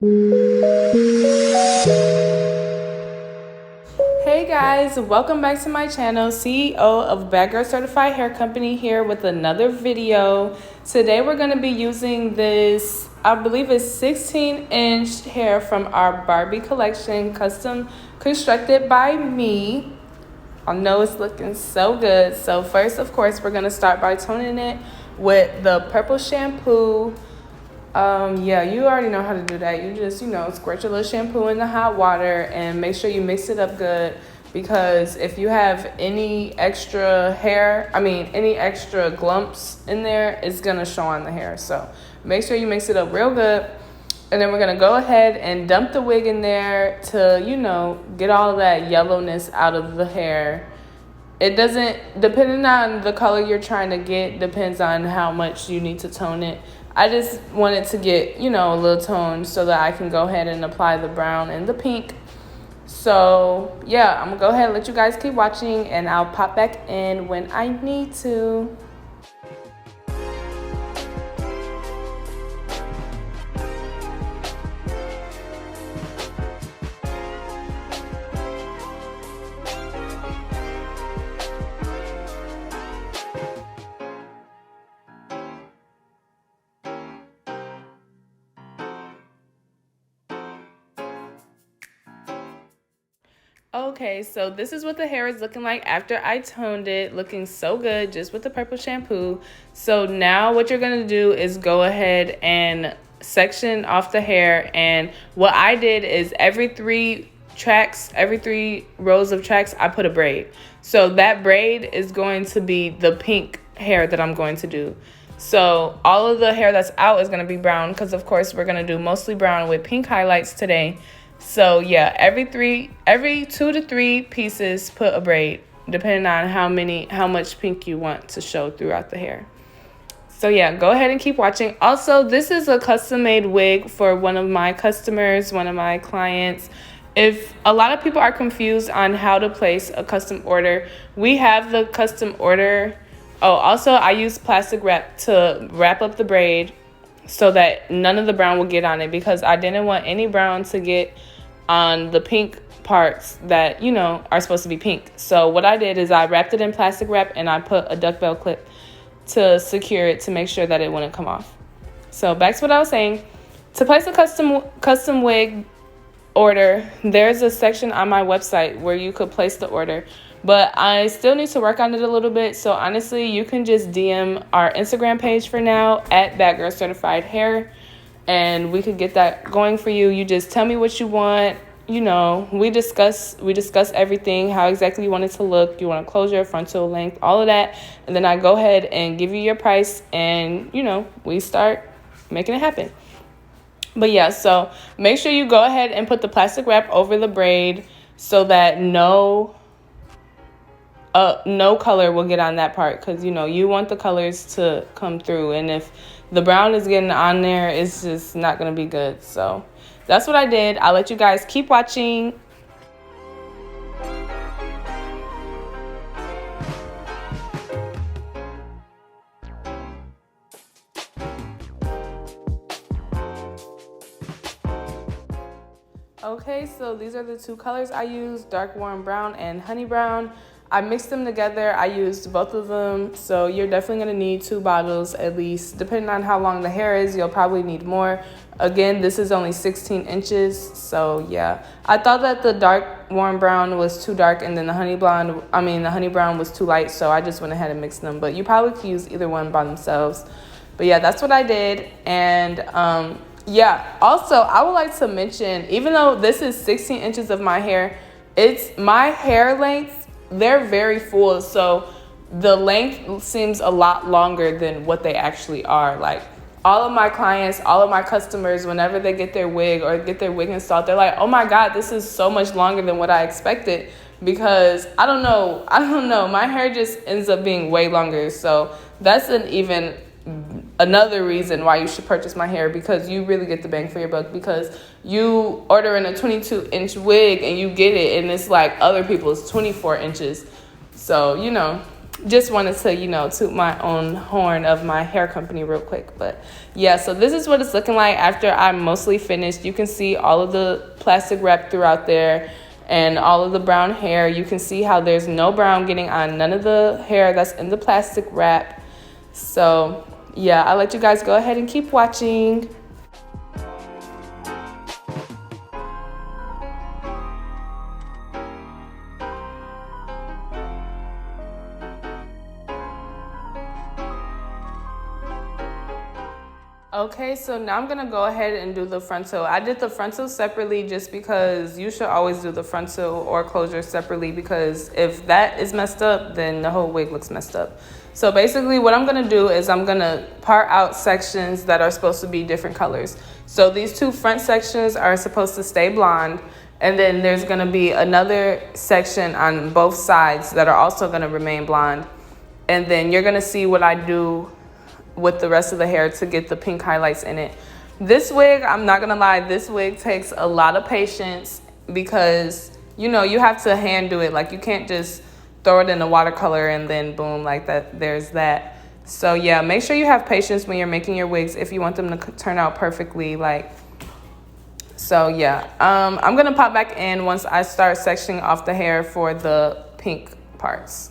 Hey guys, welcome back to my channel. CEO of Bad Girl Certified Hair Company here with another video. Today we're going to be using this, I believe it's 16-inch hair from our Barbie collection, custom constructed by me. I know it's looking so good. So first, of course, we're going to start by toning it with the purple shampoo. Yeah, you already know how to do that. You just, squirt your little shampoo in the hot water and make sure you mix it up good, because if you have any extra any extra glumps in there, it's going to show on the hair. So make sure you mix it up real good. And then we're going to go ahead and dump the wig in there to, get all that yellowness out of the hair. It doesn't, depending on the color you're trying to get, depends on how much you need to tone it. I just wanted to get, a little tone so that I can go ahead and apply the brown and the pink. So, yeah, I'm going to go ahead and let you guys keep watching, and I'll pop back in when I need to. Okay, so this is what the hair is looking like after I toned it, looking so good just with the purple shampoo. So now what you're going to do is go ahead and section off the hair. And what I did is every three rows of tracks, I put a braid. So that braid is going to be the pink hair that I'm going to do. So all of the hair that's out is going to be brown, because of course we're going to do mostly brown with pink highlights today. So yeah, every 2 to 3 pieces, put a braid, depending on how much pink you want to show throughout the hair. So yeah, go ahead and keep watching. Also, this is a custom made wig for one of my customers, one of my clients. If a lot of people are confused on how to place a custom order, we have the custom order. Oh, also I use plastic wrap to wrap up the braid so that none of the brown will get on it, because I didn't want any brown to get on the pink parts that, are supposed to be pink. So what I did is I wrapped it in plastic wrap, and I put a duckbill clip to secure it to make sure that it wouldn't come off. So back to what I was saying. To place a custom wig order, there's a section on my website where you could place the order. But I still need to work on it a little bit. So honestly, you can just DM our Instagram page for now at Bad Girl Certified Hair, and we could get that going for you. You just tell me what you want. We discuss everything, how exactly you want it to look. You want a closure, frontal length, all of that. And then I go ahead and give you your price, and, we start making it happen. But yeah, so make sure you go ahead and put the plastic wrap over the braid so that no color will get on that part, because you want the colors to come through, and if the brown is getting on there, it's just not going to be good. So that's what I did. I'll let you guys keep watching. Okay, so these are the two colors I used, dark warm brown and honey brown. I mixed them together. I used both of them. So you're definitely going to need 2 bottles at least. Depending on how long the hair is, you'll probably need more. Again, this is only 16 inches. So yeah, I thought that the dark warm brown was too dark, and then the honey brown was too light. So I just went ahead and mixed them. But you probably could use either one by themselves. But yeah, that's what I did. And yeah, also I would like to mention, even though this is 16 inches of my hair, it's my hair length. They're very full, so the length seems a lot longer than what they actually are. Like, all of my clients, all of my customers, whenever they get their wig or get their wig installed, they're like, oh my God, this is so much longer than what I expected. Because I don't know, my hair just ends up being way longer. So that's another reason why you should purchase my hair, because you really get the bang for your buck, because you order in a 22-inch wig and you get it, and it's like other people's 24 inches. So, Just wanted to, toot my own horn of my hair company real quick. But yeah, so this is what it's looking like after I'm mostly finished. You can see all of the plastic wrap throughout there and all of the brown hair. You can see how there's no brown getting on none of the hair that's in the plastic wrap. So yeah, I'll let you guys go ahead and keep watching. Okay, so now I'm gonna go ahead and do the frontal. I did the frontal separately just because you should always do the frontal or closure separately, because if that is messed up, then the whole wig looks messed up. So basically what I'm gonna do is I'm gonna part out sections that are supposed to be different colors. So these two front sections are supposed to stay blonde, and then there's gonna be another section on both sides that are also gonna remain blonde. And then you're gonna see what I do with the rest of the hair to get the pink highlights in it. This wig, I'm not gonna lie, this wig takes a lot of patience because you have to hand do it. Like, you can't just throw it in a watercolor and then boom, like that, there's that. So yeah, make sure you have patience when you're making your wigs if you want them to turn out perfectly. So yeah, I'm gonna pop back in once I start sectioning off the hair for the pink parts.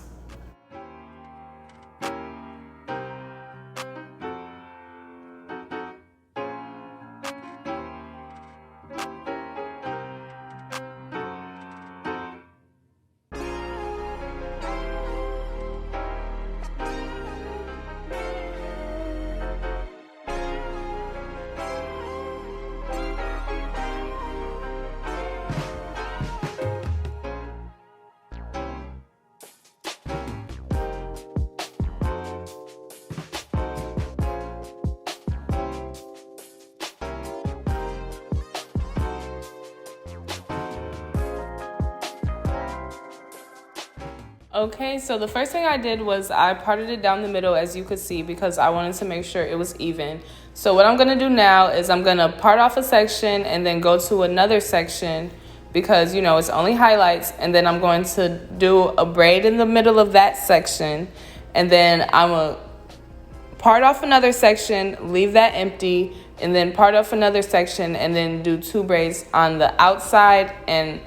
Okay, so the first thing I did was I parted it down the middle, as you could see, because I wanted to make sure it was even. So what I'm going to do now is I'm going to part off a section and then go to another section because, it's only highlights. And then I'm going to do a braid in the middle of that section. And then I'm going to part off another section, leave that empty, and then part off another section and then do 2 braids on the outside and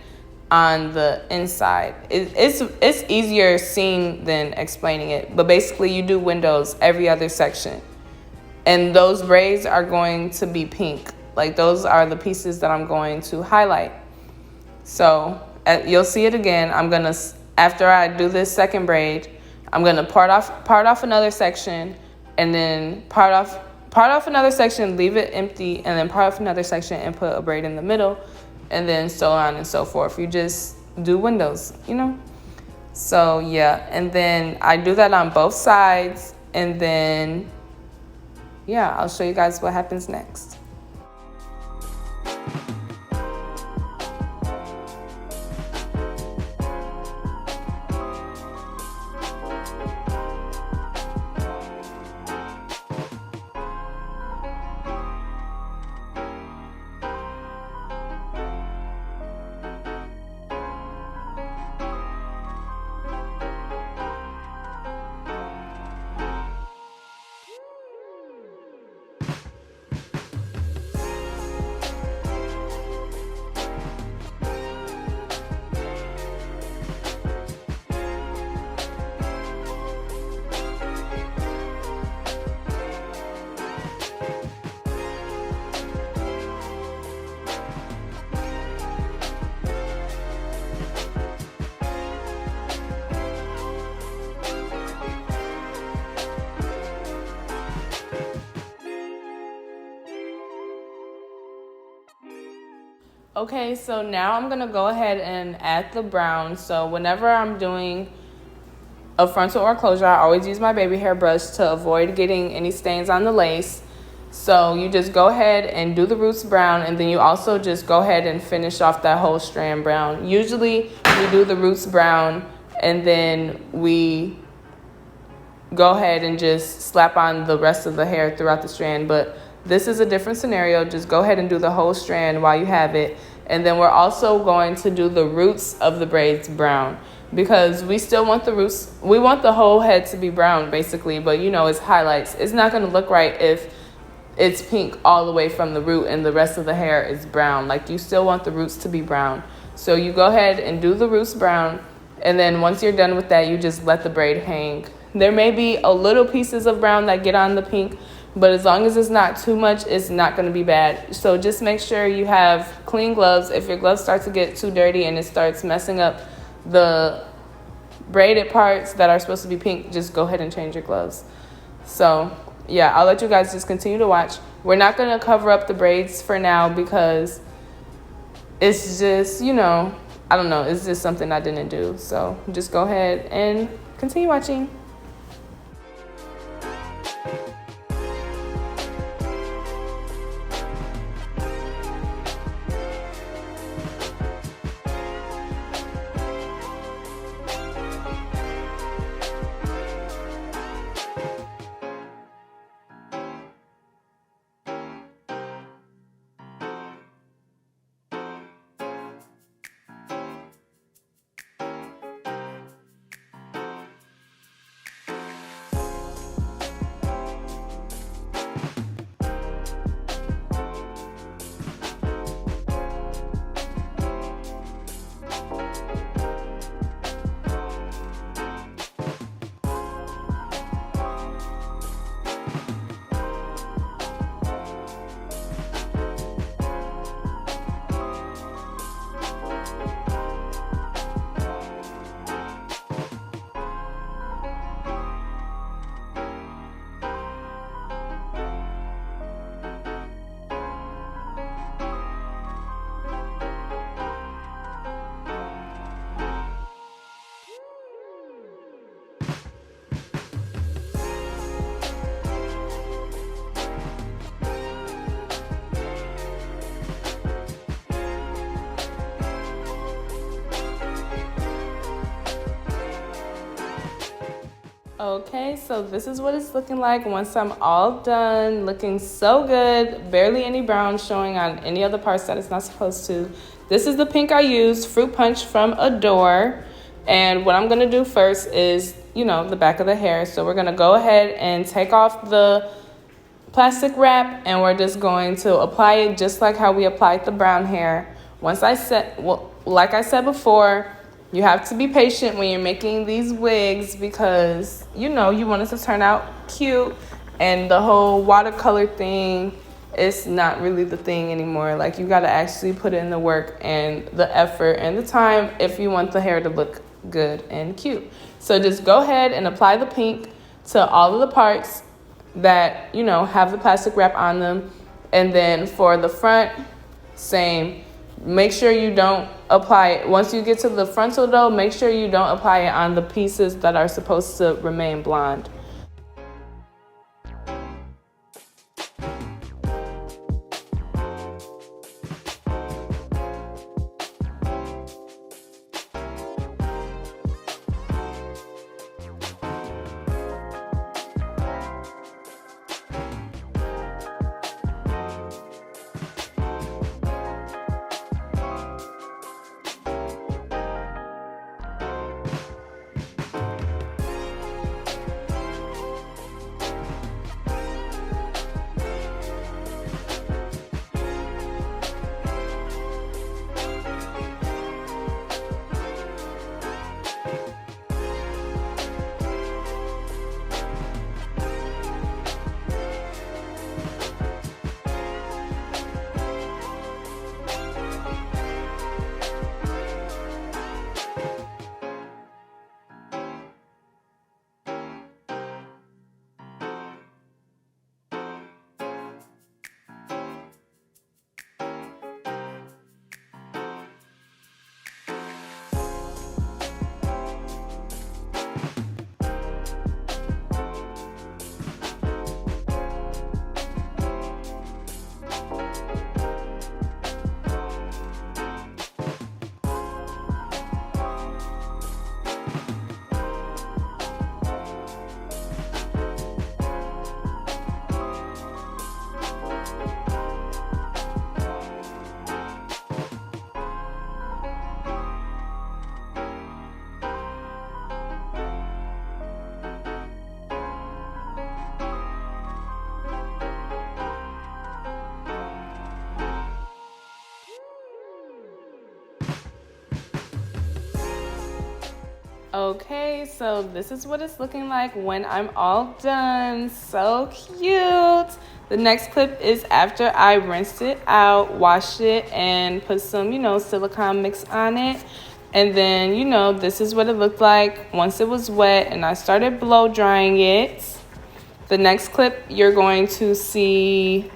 on the inside. It's easier seeing than explaining it, but basically you do windows every other section, and those braids are going to be pink. Like, those are the pieces that I'm going to highlight. So you'll see it again. After I do this second braid, I'm gonna part off another section and then part off another section, leave it empty, and then part off another section and put a braid in the middle. And then so on and so forth. You just do windows, So yeah, and then I do that on both sides, and then yeah, I'll show you guys what happens next. Okay, so now I'm gonna go ahead and add the brown. So whenever I'm doing a frontal or closure, I always use my baby hair brush to avoid getting any stains on the lace. So you just go ahead and do the roots brown, and then you also just go ahead and finish off that whole strand brown. Usually we do the roots brown and then we go ahead and just slap on the rest of the hair throughout the strand, but this is a different scenario. Just go ahead and do the whole strand while you have it. And then we're also going to do the roots of the braids brown. because we still want the roots, we want the whole head to be brown basically, but you know, it's highlights. It's not going to look right if it's pink all the way from the root and the rest of the hair is brown. Like, you still want the roots to be brown. So you go ahead and do the roots brown, and then once you're done with that, you just let the braid hang. There may be a little pieces of brown that get on the pink, but as long as it's not too much, it's not going to be bad. So just make sure you have clean gloves. If your gloves start to get too dirty and it starts messing up the braided parts that are supposed to be pink, just go ahead and change your gloves. So yeah, I'll let you guys just continue to watch. We're not going to cover up the braids for now because it's just, you know, I don't know, it's just something I didn't do. So just go ahead and continue watching. Okay, so this is what it's looking like once I'm all done. Looking so good. Barely any brown showing on any other parts that it's not supposed to. This is the pink I used, Fruit Punch from Adore. And what I'm going to do first is, you know, the back of the hair. So we're going to go ahead and take off the plastic wrap, and we're just going to apply it just like how we applied the brown hair. Once I set, well, like I said before, you have to be patient when you're making these wigs because, you know, you want it to turn out cute, and the whole watercolor thing is not really the thing anymore. Like, you got to actually put in the work and the effort and the time if you want the hair to look good and cute. So just go ahead and apply the pink to all of the parts that, you know, have the plastic wrap on them. And then for the front, same. Make sure you don't apply it. Once you get to the frontal though, make sure you don't apply it on the pieces that are supposed to remain blonde. Okay, so this is what it's looking like when I'm all done. So cute. The next clip is after I rinsed it out, washed it, and put some, silicone mix on it. And then, this is what it looked like once it was wet and I started blow drying it. The next clip, you're going to see,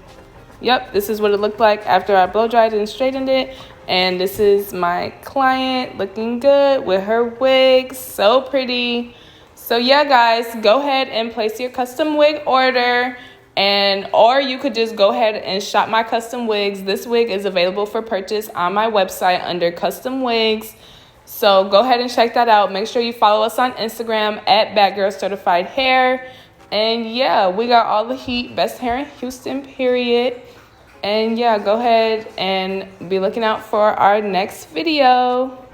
yep, this is what it looked like after I blow dried and straightened it. And this is my client looking good with her wig. So pretty. So yeah, guys, go ahead and place your custom wig order. Or you could just go ahead and shop my custom wigs. This wig is available for purchase on my website under custom wigs. So go ahead and check that out. Make sure you follow us on Instagram at BadGirlCertifiedHair. And yeah, we got all the heat. Best hair in Houston, period. And yeah, go ahead and be looking out for our next video.